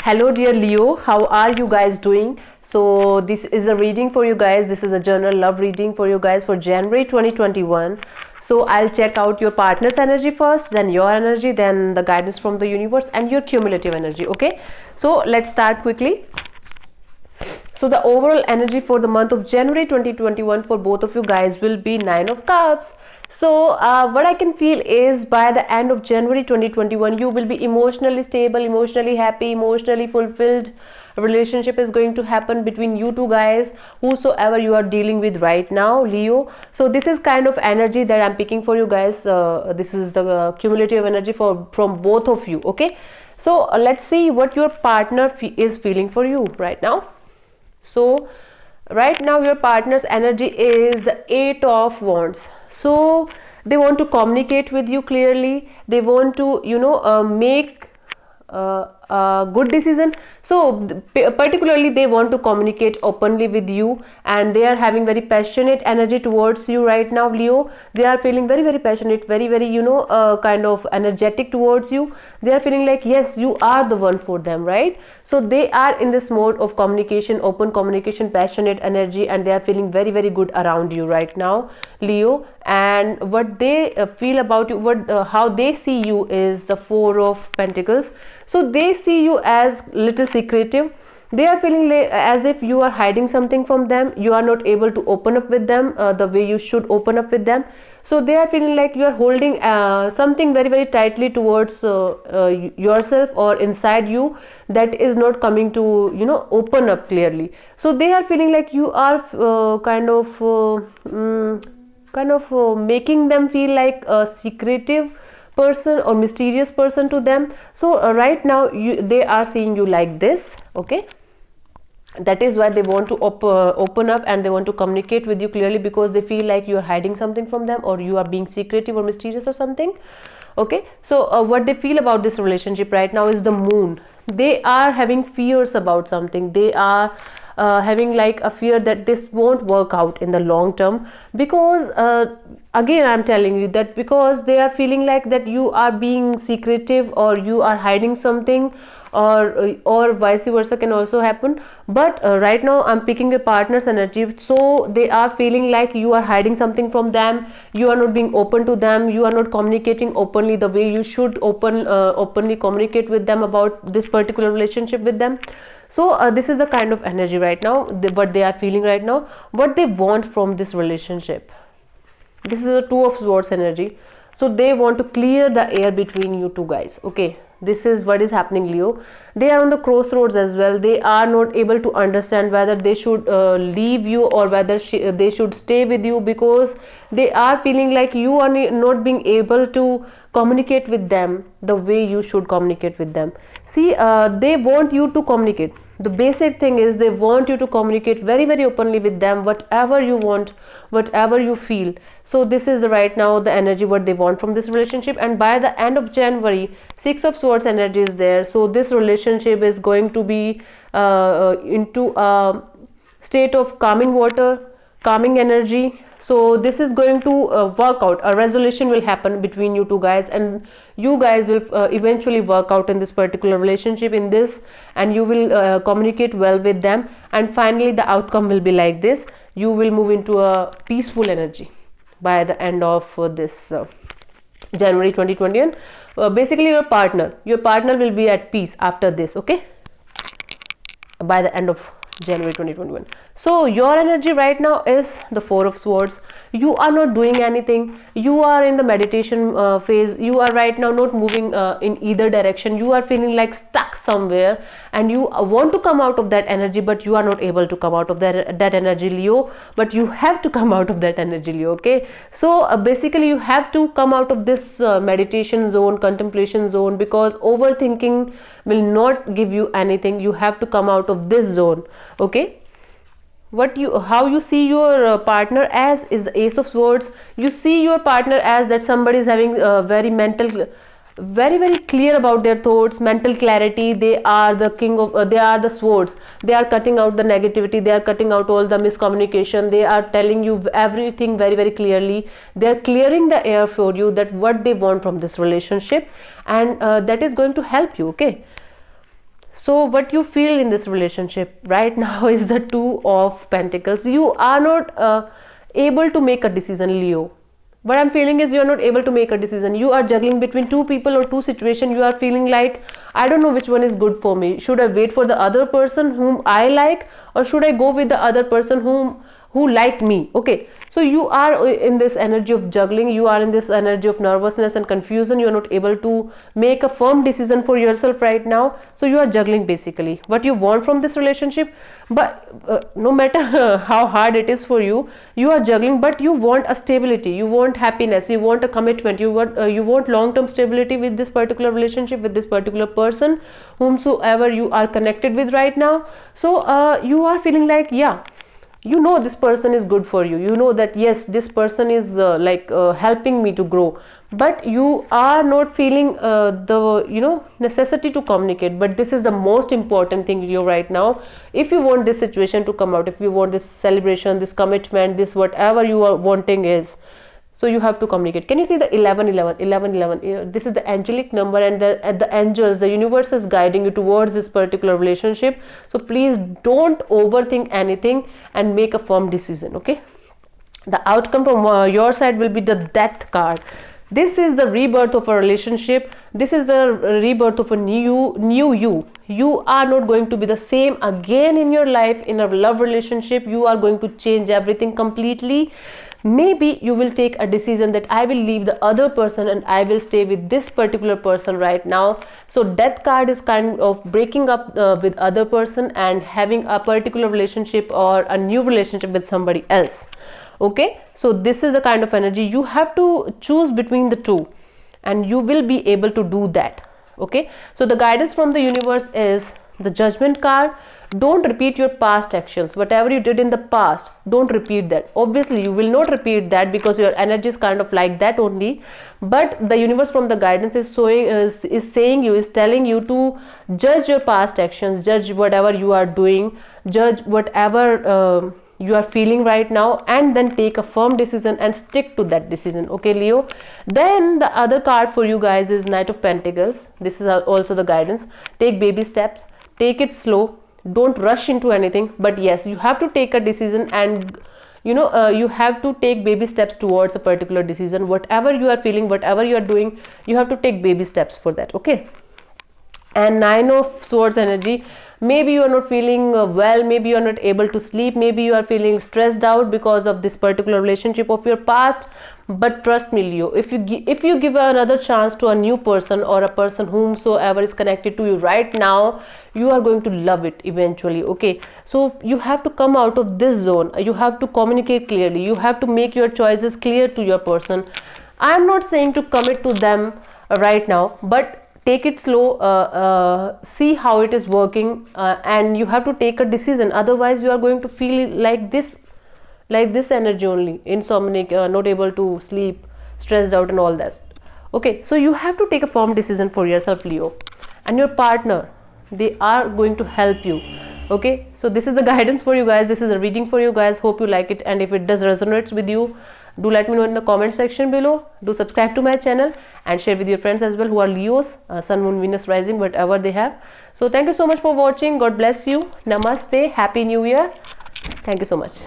Hello dear Leo, how are you guys doing? So this is a reading for you guys. This is a general love reading for you guys for January 2021. So I'll check out your partner's energy first, then your energy, then the guidance from the universe and your cumulative energy. Okay, so let's start quickly. So the overall energy for the month of January 2021 for both of you guys will be 9 of Cups. So what I can feel is by the end of January 2021, you will be emotionally stable, emotionally happy, emotionally fulfilled. A relationship is going to happen between you two guys, whosoever you are dealing with right now, Leo. So this is kind of energy that I'm picking for you guys. This is the cumulative energy from both of you. Okay, so let's see what your partner is feeling for you right now. So right now your partner's energy is the 8 of Wands. So they want to communicate with you clearly. They want to make a good decision. So particularly they want to communicate openly with you, and they are having very passionate energy towards you right now, Leo. They are feeling very passionate, very kind of energetic towards you. They are feeling like yes, you are the one for them, right? So they are in this mode of communication, open communication, passionate energy, and they are feeling very good around you right now, Leo. And what they feel about you, how they see you is the 4 of Pentacles. So they see you as little secretive. They are feeling as if you are hiding something from them. You are not able to open up with them the way you should open up with them. So they are feeling like you are holding something very tightly towards yourself or inside you, that is not coming to open up clearly. So they are feeling like you are making them feel like a secretive person or mysterious person to them. So right now they are seeing you like this. Okay, that is why they want to open up, and they want to communicate with you clearly, because they feel like you are hiding something from them, or you are being secretive or mysterious or something. Okay, so what they feel about this relationship right now is the Moon. They are having fears about something. They are having like a fear that this won't work out in the long term, because again I'm telling you that because they are feeling like that you are being secretive or you are hiding something, or vice versa can also happen. But right now I'm picking your partner's energy. So they are feeling like you are hiding something from them. You are not being open to them. You are not communicating openly the way you should openly communicate with them about this particular relationship with them. So this is the kind of energy right now, what they are feeling right now, what they want from this relationship. This is a 2 of Swords energy. So they want to clear the air between you two guys. Okay, this is what is happening, Leo. They are on the crossroads as well. They are not able to understand whether they should leave you or whether they should stay with you, because they are feeling like you are not being able to communicate with them the way you should communicate with them. See, they want you to communicate. The basic thing is they want you to communicate very openly with them, whatever you want, whatever you feel. So this is right now the energy what they want from this relationship. And by the end of January, 6 of Swords energy is there. So this relationship is going to be into a state of calming water, calming energy. So this is going to work out. A resolution will happen between you two guys, and you guys will eventually work out in this particular relationship, in this, and you will communicate well with them. And finally the outcome will be like this. You will move into a peaceful energy by the end of this January 2021. Basically your partner will be at peace after this. Okay, by the end of January 2021. So your energy right now is the 4 of Swords. You are not doing anything. You are in the meditation phase. You are right now not moving in either direction. You are feeling like stuck somewhere, and you want to come out of that energy, but you are not able to come out of that energy, Leo. But you have to come out of that energy, Leo. Okay, so basically you have to come out of this meditation zone, contemplation zone, because overthinking will not give you anything. You have to come out of this zone. Okay, how you see your partner as is the Ace of Swords. You see your partner as that somebody is having very clear about their thoughts, mental clarity. They are the king of they are the swords. They are cutting out the negativity. They are cutting out all the miscommunication. They are telling you everything very clearly. They are clearing the air for you, that what they want from this relationship, and that is going to help you. Okay, So what you feel in this relationship right now is the Two of Pentacles. You are not able to make a decision, Leo. What I'm feeling is you are not able to make a decision. You are juggling between two people or two situations. You are feeling like, I don't know which one is good for me. Should I wait for the other person whom I like, or should I go with the other person who like me? Okay, so you are in this energy of juggling. You are in this energy of nervousness and confusion. You are not able to make a firm decision for yourself right now. So you are juggling basically what you want from this relationship, but no matter how hard it is for you, you are juggling. But you want a stability, you want happiness, you want a commitment, you want long-term stability with this particular relationship, with this particular person whomsoever you are connected with right now. So you are feeling like, yeah, you know this person is good for you. You know that yes, this person is helping me to grow, but you are not feeling the necessity to communicate. But this is the most important thing you right now. If you want this situation to come out, if you want this celebration, this commitment, this whatever you are wanting is, so you have to communicate. Can you see the 1111? This is the angelic number, and the angels, the universe is guiding you towards this particular relationship. So please don't overthink anything and make a firm decision. Okay, the outcome from your side will be the Death card. This is the rebirth of a relationship. This is the rebirth of a new you. You are not going to be the same again in your life. In a love relationship, you are going to change everything completely. Maybe you will take a decision that I will leave the other person and I will stay with this particular person right now. So Death card is kind of breaking up with other person and having a particular relationship or a new relationship with somebody else. Okay, so this is the kind of energy. You have to choose between the two, and you will be able to do that. Okay, so the guidance from the universe is the Judgment card. Don't repeat your past actions. Whatever you did in the past, don't repeat that. Obviously you will not repeat that because your energy is kind of like that only. But the universe from the guidance is telling you to judge your past actions, judge whatever you are doing, judge whatever you are feeling right now, and then take a firm decision and stick to that decision. Okay, Leo. Then the other card for you guys is Knight of Pentacles. This is also the guidance. Take baby steps, take it slow, don't rush into anything. But yes, you have to take a decision, and you have to take baby steps towards a particular decision. Whatever you are feeling, whatever you are doing, you have to take baby steps for that. Okay. And Nine of Swords energy. Maybe you are not feeling well, maybe you are not able to sleep, maybe you are feeling stressed out because of this particular relationship of your past. But trust me, Leo, if you give another chance to a new person or a person whomsoever is connected to you right now, you are going to love it eventually. Okay, so you have to come out of this zone. You have to communicate clearly. You have to make your choices clear to your person. I am not saying to commit to them right now, but take it slow, see how it is working, and you have to take a decision. Otherwise you are going to feel like this energy only, insomniac, not able to sleep, stressed out and all that. Okay, so you have to take a firm decision for yourself, Leo. And your partner, they are going to help you. Okay, so this is the guidance for you guys. This is a reading for you guys. Hope you like it, and if it does resonate with you, do let me know in the comment section below. Do subscribe to my channel and share with your friends as well who are Leos, Sun, Moon, Venus, Rising, whatever they have. So thank you so much for watching. God bless you. Namaste. Happy New Year. Thank you so much.